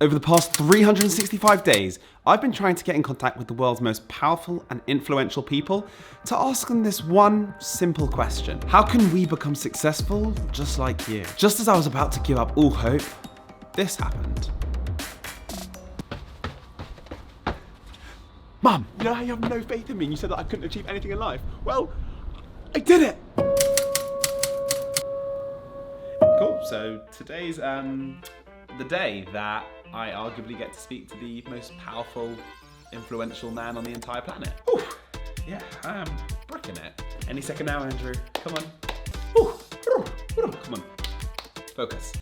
Over the past 365 days, I've been trying to get in contact with the world's most powerful and influential people to ask them this one simple question. How can we become successful just like you? Just as I was about to give up all hope, this happened. Mum, you know how you have no faith in me and you said that I couldn't achieve anything in life? Well, I did it! Cool, so today's the day that I arguably get to speak to the most powerful, influential man on the entire planet. Ooh, yeah, I am bricking it. Any second now, Andrew. Come on. Ooh, come on. Focus.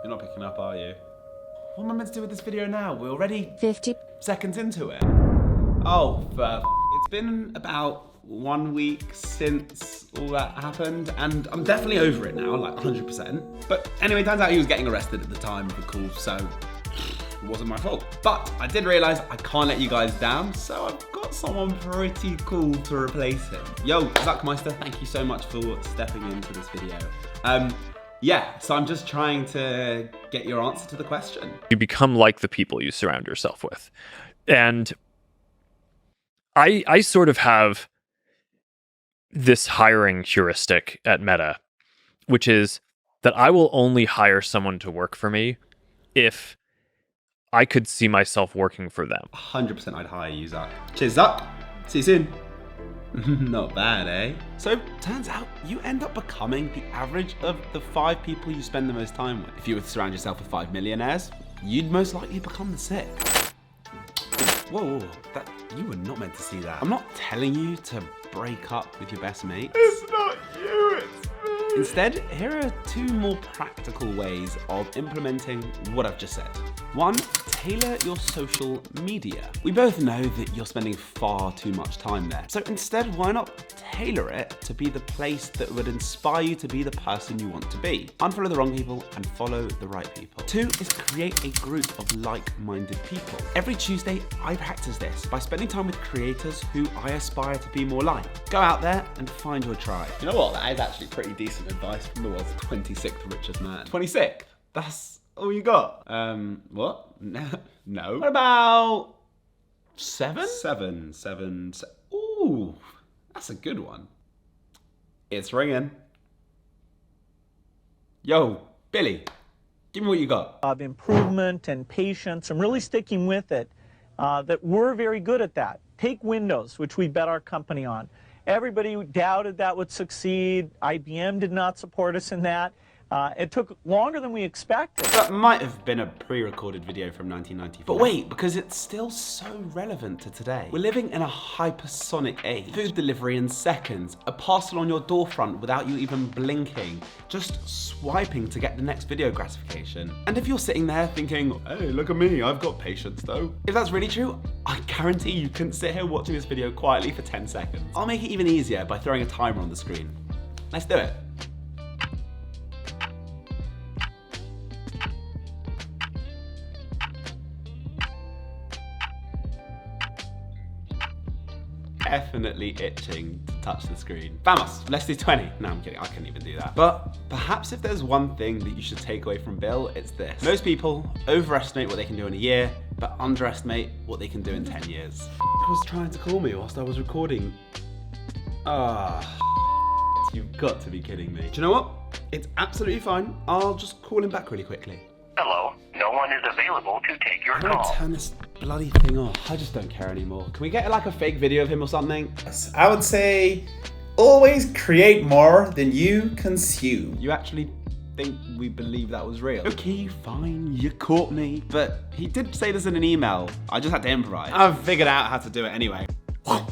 You're not picking up, are you? What am I meant to do with this video now? We're already 50 seconds into it. Oh, it's been about 1 week since all that happened, and I'm definitely over it now, like 100%. But anyway, turns out he was getting arrested at the time of the call, so it wasn't my fault. But I did realise I can't let you guys down, so I've got someone pretty cool to replace him. Yo, Zuckmeister, thank you so much for stepping into this video. Yeah, so I'm just trying to get your answer to the question. You become like the people you surround yourself with. And I sort of have this hiring heuristic at Meta, which is that I will only hire someone to work for me if I could see myself working for them. 100% I'd hire you, Zuck. Cheers, Zuck. See you soon. Not bad, eh? So, turns out you end up becoming the average of the 5 people you spend the most time with. If you were to surround yourself with 5 millionaires, you'd most likely become the 6th. Whoa, you were not meant to see that. I'm not telling you to break up with your best mate. It's not you, it's me. Instead, here are 2 more practical ways of implementing what I've just said. 1, tailor your social media. We both know that you're spending far too much time there. So instead, why not tailor it to be the place that would inspire you to be the person you want to be? Unfollow the wrong people and follow the right people. 2 is create a group of like-minded people. Every Tuesday, I practice this by spending time with creators who I aspire to be more like. Go out there and find your tribe. You know what? That is actually pretty decent advice from the world's 26th richest man. 26th? That's all you got? What? No. What about 7? 7. Ooh, that's a good one. It's ringing. Yo, Billy, give me what you got. Of improvement and patience and really sticking with it, that we're very good at that. Take Windows, which we bet our company on. Everybody doubted that would succeed. IBM did not support us in that. It took longer than we expected. That might have been a pre-recorded video from 1994. But wait, because it's still so relevant to today. We're living in a hypersonic age. Food delivery in seconds, a parcel on your doorfront without you even blinking, just swiping to get the next video gratification. And if you're sitting there thinking, hey, look at me, I've got patience though. If that's really true, I guarantee you couldn't sit here watching this video quietly for 10 seconds. I'll make it even easier by throwing a timer on the screen. Let's do it. Definitely itching to touch the screen. Vamos, let's do 20. No, I'm kidding, I couldn't even do that. But perhaps if there's one thing that you should take away from Bill, it's this. Most people overestimate what they can do in a year, but underestimate what they can do in 10 years. He was trying to call me whilst I was recording. You've got to be kidding me. Do you know what? It's absolutely fine. I'll just call him back really quickly. Hello, no one is available to take your I'm gonna call. turn this bloody thing off. I just don't care anymore. Can we get like a fake video of him or something? I would say always create more than you consume. You actually think we believe that was real? Okay, fine, you caught me. But he did say this in an email. I just had to improvise. I've figured out how to do it anyway. I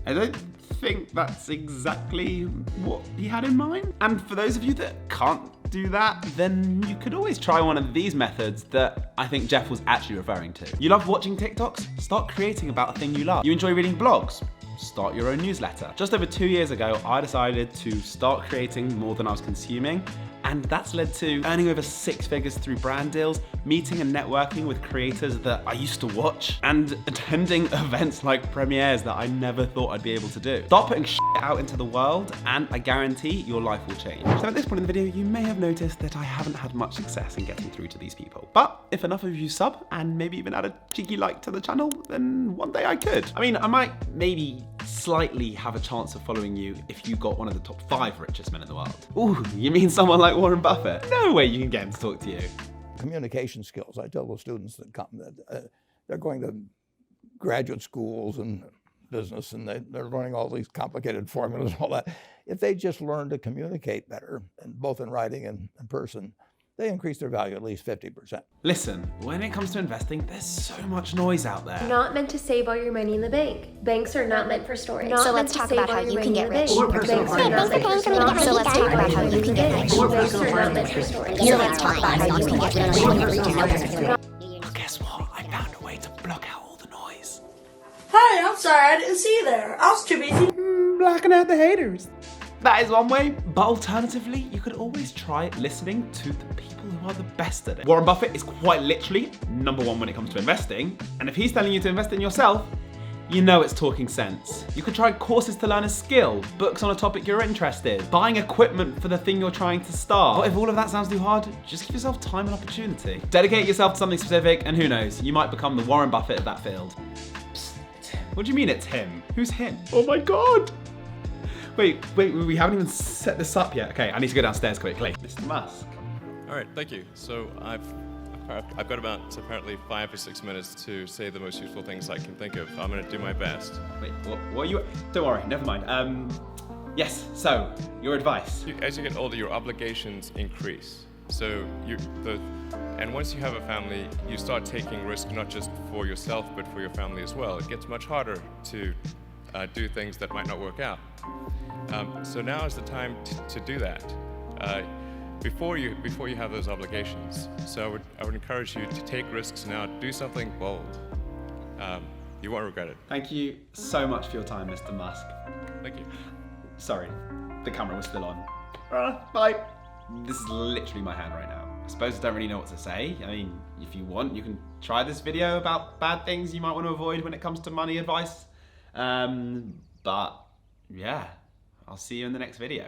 don't think that's exactly what he had in mind. And for those of you that can't do that, then you could always try one of these methods that I think Jeff was actually referring to. You love watching TikToks? Start creating about a thing you love. You enjoy reading blogs? Start your own newsletter. Just over 2 years ago, I decided to start creating more than I was consuming, And that's led to earning over 6 figures through brand deals, meeting and networking with creators that I used to watch, and attending events like premieres that I never thought I'd be able to do. Start putting shit out into the world, and I guarantee your life will change. So at this point in the video, you may have noticed that I haven't had much success in getting through to these people. But if enough of you sub, and maybe even add a cheeky like to the channel, then one day I could. I mean, I might maybe slightly have a chance of following you if you got one of the top 5 richest men in the world. Ooh, you mean someone like Warren Buffett? No way you can get him to talk to you. Communication skills. I tell the students that come that they're going to graduate schools and business, and they're learning all these complicated formulas and all that. If they just learn to communicate better, and both in writing and in person, they increase their value at least 50%. Listen, when it comes to investing, there's so much noise out there. Not meant to save all your money in the bank. Banks are not meant for storage. So let's talk about how you can get rich. So let's talk about how you can get rich. Banks are not meant for storage. So let's talk about how you can get rich. But guess what? I found a way to block out all the noise. Hi, I'm sorry, I didn't see you there. I was too busy. Blocking out the haters. That is one way, but alternatively, you could always try listening to the people who are the best at it. Warren Buffett is quite literally #1 when it comes to investing, and if he's telling you to invest in yourself, you know it's talking sense. You could try courses to learn a skill, books on a topic you're interested, buying equipment for the thing you're trying to start. But if all of that sounds too hard, just give yourself time and opportunity. Dedicate yourself to something specific, and who knows, you might become the Warren Buffett of that field. Psst. What do you mean it's him? Who's him? Oh my God. Wait, we haven't even set this up yet. Okay, I need to go downstairs quickly. Mr. Musk. All right, thank you. So I've got about apparently 5 or 6 minutes to say the most useful things I can think of. I'm gonna do my best. Wait, what are you? Don't worry, never mind. Yes. So your advice. As you get older, your obligations increase. So and once you have a family, you start taking risk not just for yourself but for your family as well. It gets much harder to do things that might not work out. So now is the time to do that before you have those obligations. So I would encourage you to take risks now. Do something bold. You won't regret it. Thank you so much for your time, Mr. Musk. Thank you. Sorry, the camera was still on. Bye. This is literally my hand right now. I suppose I don't really know what to say. I mean, if you want, you can try this video about bad things you might want to avoid when it comes to money advice. But yeah, I'll see you in the next video.